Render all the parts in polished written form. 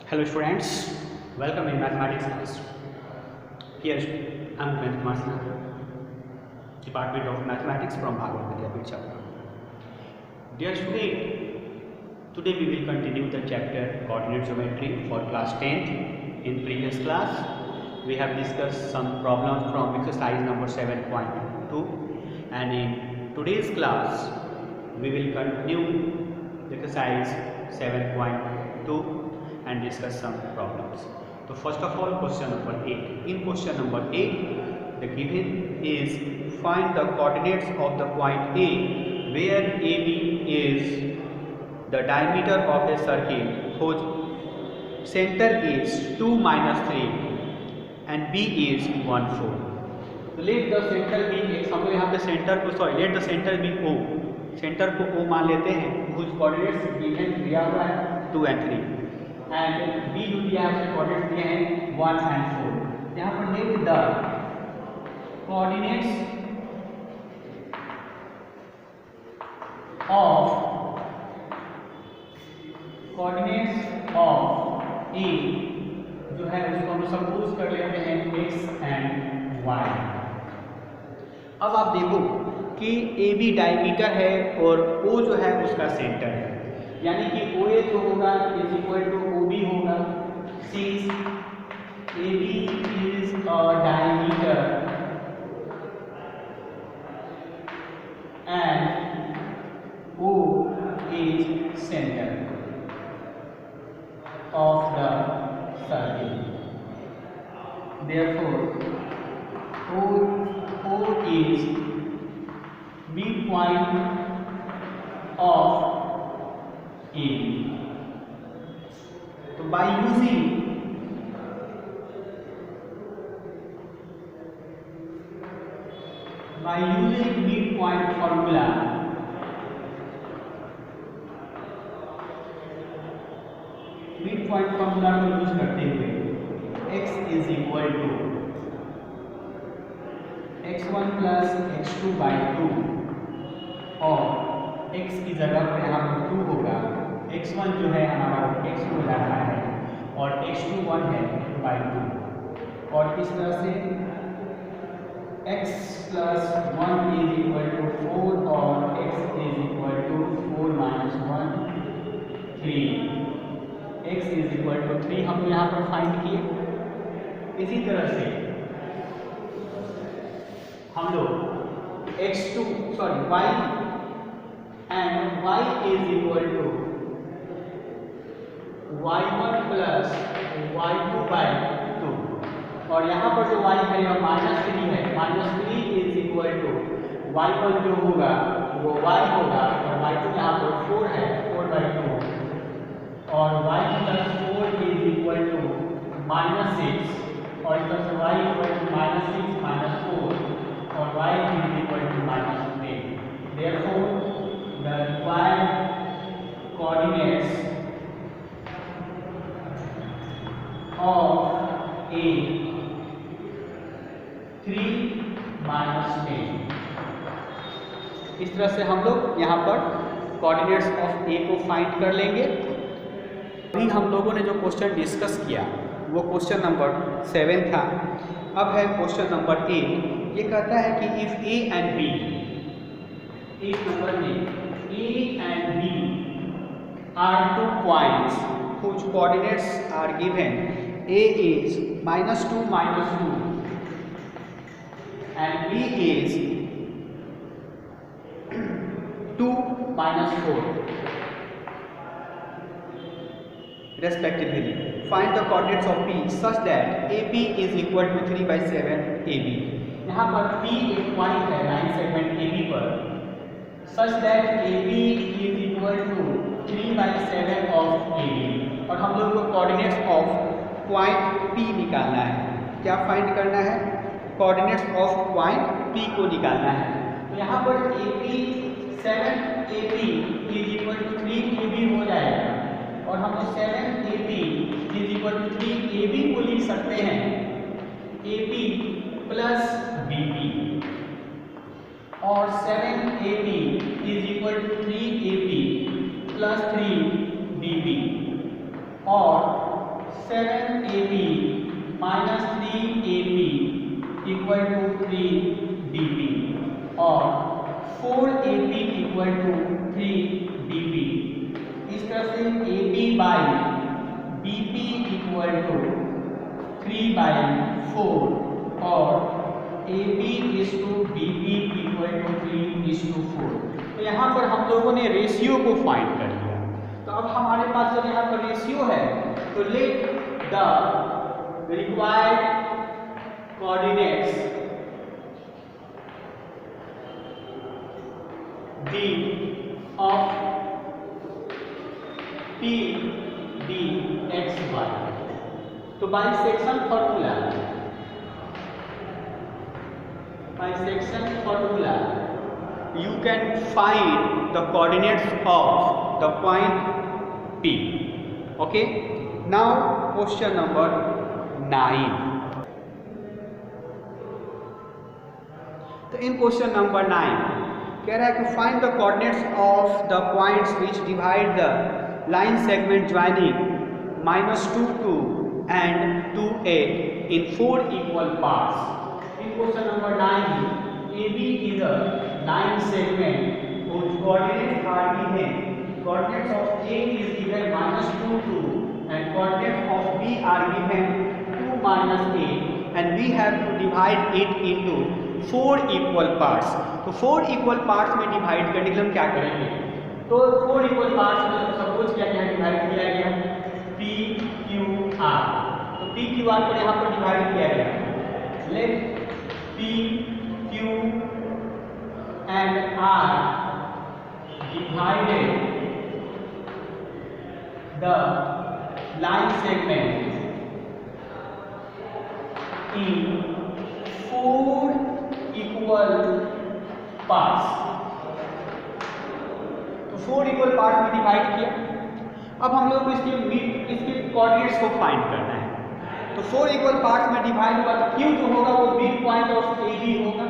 Hello students, welcome in mathematics class. Here I am Upendra Kumar Sinha, Department of Mathematics from Bhagavad Vidyapeeth Chapter. Dear student, today we will continue the chapter coordinate geometry for class 10th. In previous class, we have discussed some problems from exercise number 7.2, and in today's class, we will continue exercise 7.2 and discuss some problems. So first of all, question number 8. In question number 8, the given is find the coordinates of the point A where AB is the diameter of a circle whose center is 2 minus 3 and B is 1 4. So let the center be X. हम लोग यहाँ पे centre को let the center be O. Centre को O मान लेते हैं. whose coordinates given दिया हुआ है 2 and 3. एंड बी जो दिया है उसके कोऑर्डिनेट्स दिए हैं 1 and 4. यहाँ पर लेट द कोऑर्डिनेट्स ऑफ ए जो है उसको हम सपोज कर लेते हैं x एंड y. अब आप देखो कि ए बी डायमीटर है और O जो है उसका सेंटर है, यानी कि OA जो होगा इज इक्वल टू OB होगा. Since AB is a diameter and O is centre of the circle. Therefore O is midpoint of A. तो by using midpoint formula, को यूज करते हुए x is equal to x1 plus x2 by 2 और x की जगह पर यहाँ पर 2 होगा. x1 जो है हमारा x हो जाता है और x2 1 है by 2. और इस तरह से x plus 1 is equal to 4 और x is equal to 4 minus 1 3. x is equal to 3 हम यहाँ पर फाइंड किए. इसी तरह से हम लोग y and y is equal to y1 plus y2 by 2 और यहाँ पर जो y है यह -3 है. -3 is equal to y1 जो होगा वो y होगा और y2 यहाँ पर 4 है 4 by 2 और y plus 4 is equal to -6 और इस तरह से y equal to -6 minus 4 और y is equal to -3. Therefore, the required coordinates of A 3 minus 10. इस तरह से हम लोग यहाँ पर कोऑर्डिनेट्स ऑफ A को फाइंड कर लेंगे. अभी हम लोगों ने जो क्वेश्चन डिस्कस किया वो क्वेश्चन नंबर 7 था. अब है क्वेश्चन नंबर 8. ये कहता है कि इफ A and B, एक नंबर में A and B are two points whose coordinates are given. A is -2 minus 2 and B is 2 minus 4 respectively. Find the coordinates of P such that AB is equal to 3 by 7 AB. यहाँ पर P एक point है line segment AB पर such that AB is equal to 3 by 7 of AB और हम लोग को coordinates of point P निकालना है. क्या फाइंड करना है? कोऑर्डिनेट्स ऑफ पॉइंट P को निकालना है. तो यहाँ पर AB 7AB is equal to 3AB हो जाएगा और हम 7AB is equal to 3AB को लिख सकते हैं AB plus BB और 7AB is equal to 3AB plus 3BB और 7ab minus 3ab equal to 3db और 4ab equal to 3db। इस तरह से ab by bp equal to 3/4 और AB is to BP equal to 3:4। तो यहाँ पर हम लोगों ने रेशियो को फाइंड कर लिया। तो अब हमारे पास जब यहाँ पर रेशियो है तो let the required coordinates D of P D x y। तो bisection formula you can find the coordinates of the point P. Okay, now question number 9। तो इन क्वेश्चन नंबर 9 कह रहा है कि find the coordinates of the points which divide the line segment joining -2 2 and 2 8 in 4 equal parts। In question number 9, AB is a line segment whose coordinates are given। Coordinates of A is given -2 2 and coordinates of B are given 2 -8 and we have to divide it into 4 equal parts। तो 4 equal parts में divide करने के लिए हम क्या करेंगे? तो 4 equal parts में सपोज क्या क्या डिवाइड किया गया? P Q R। तो P Q R को यहाँ पर डिवाइड किया गया। Let P Q and R divided the line segment in 4 equal parts। तो 4 equal parts में डिवाइड किया। अब हम लोग को इसके कोऑर्डिनेट्स को फाइंड करना है। तो 4 इक्वल पार्ट्स में डिवाइड हुआ तो Q जो होगा वो मिड पॉइंट ऑफ AB होगा।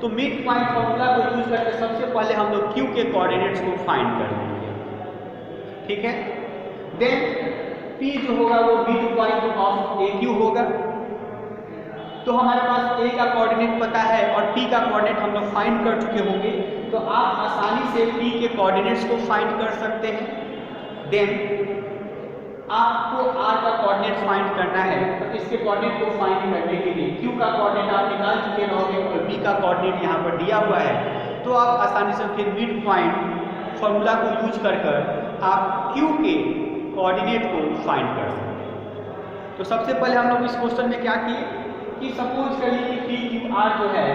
तो मिड पॉइंट फॉर्मूला को यूज करके सबसे पहले हम लोग Q के कोऑर्डिनेट्स को फाइंड कर लेंगे। ठीक है, देन P जो होगा वो मिड पॉइंट ऑफ AQ होगा। तो हमारे पास A का कोऑर्डिनेट पता है और P का कोऑर्डिनेट हम लोग फाइंड कर चुके होंगे। तो आप आसानी से P के कोऑर्डिनेट्स को फाइंड कर सकते हैं। देन आपको R का कोऑर्डिनेट फाइंड करना है। तो इसके कोऑर्डिनेट को फाइंड करने के लिए Q का कोऑर्डिनेट आप निकाल चुके रहोगे और B का कोऑर्डिनेट यहाँ पर दिया हुआ है। तो आप आसानी से फिर मिड पॉइंट फॉर्मूला को यूज कर आप Q के कोऑर्डिनेट को फाइंड कर सकते हैं। तो सबसे पहले हम लोग इस क्वेश्चन में क्या किए कि सपोज करिए कि PQR जो है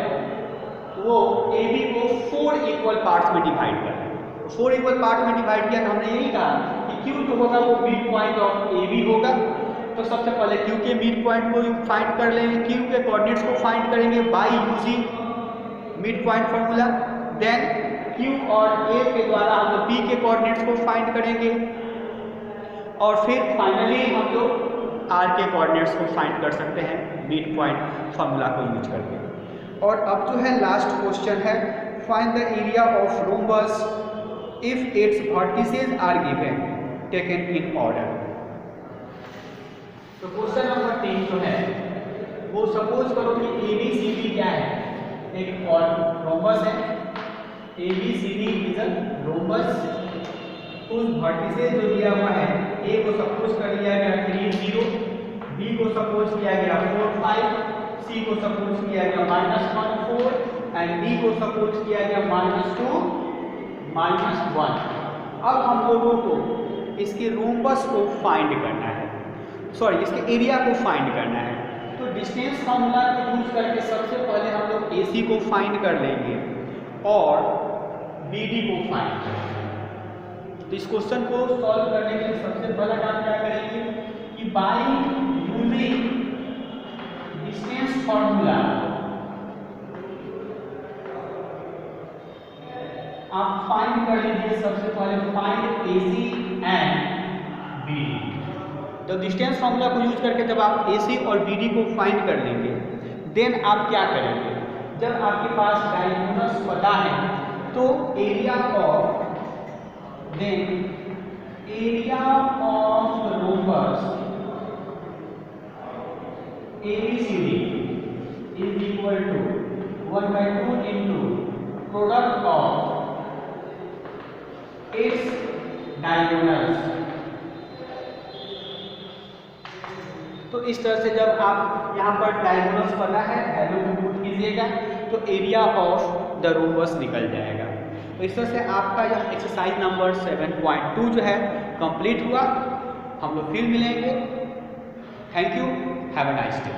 वो AB को 4 इक्वल पार्ट्स में डिवाइड कर रहे हैं। 4 इक्वल पार्ट में डिवाइड किया तो हमने यही कहा कि Q जो होगा वो मिड पॉइंट ऑफ AB होगा। तो सबसे पहले Q के मिड पॉइंट को फाइंड कर लेंगे, Q के कोऑर्डिनेट्स को फाइंड करेंगे by using mid point formula. Then Q और A के द्वारा हम लोग P के कोऑर्डिनेट्स को फाइंड करेंगे और फिर फाइनली हम लोग R के कोऑर्डिनेट्स को फाइंड कर सकते हैं मिड पॉइंट फार्मूला को यूज करके। और अब जो है लास्ट क्वेश्चन है, find the area of rhombus if its vertices are given taken in order. तो क्वेश्चन नंबर 3 जो है वो सपोज करो कि ABCD क्या है, एक और रोम्बस है। ABCD is a rhombus. उस वर्टिसेस जो दिया हुआ है, A को सपोज कर लिया गया 3 0, B को सपोज किया गया 4 5, C को सपोज किया गया -1 4 एंड D को सपोज किया गया -2 -1। अब हम लोगों को इसके रोम्बस को फाइंड करना है, सॉरी इसके एरिया को फाइंड करना है। तो डिस्टेंस फार्मूला को यूज करके सबसे पहले हम लोग AC को फाइंड कर लेंगे और BD को फाइंड करेंगे। तो इस क्वेश्चन को सॉल्व करने के लिए सबसे पहला काम क्या करेंगे कि बाय यूजिंग डिस्टेंस फार्मूला आप फाइंड कर लीजिए। सबसे पहले फाइंड AC एंड BD। तो डिस्टेंस फार्मूला को यूज करके जब आप AC और BD को फाइंड कर लेंगे, देन आप क्या करेंगे, जब आपके पास डायगोनल्स पता है तो area of rhombus ABCD is equal to 1/2 into product of its diagonals। तो इस तरह से जब आप यहाँ पर डायगोनल्स पता है वैल्यू पुट कीजिएगा तो एरिया ऑफ द रोम्बस निकल जाएगा। तो इस तरह से आपका यह एक्सरसाइज नंबर 7.2 जो है कंप्लीट हुआ। हम लोग फिर मिलेंगे। Thank you, have a nice day.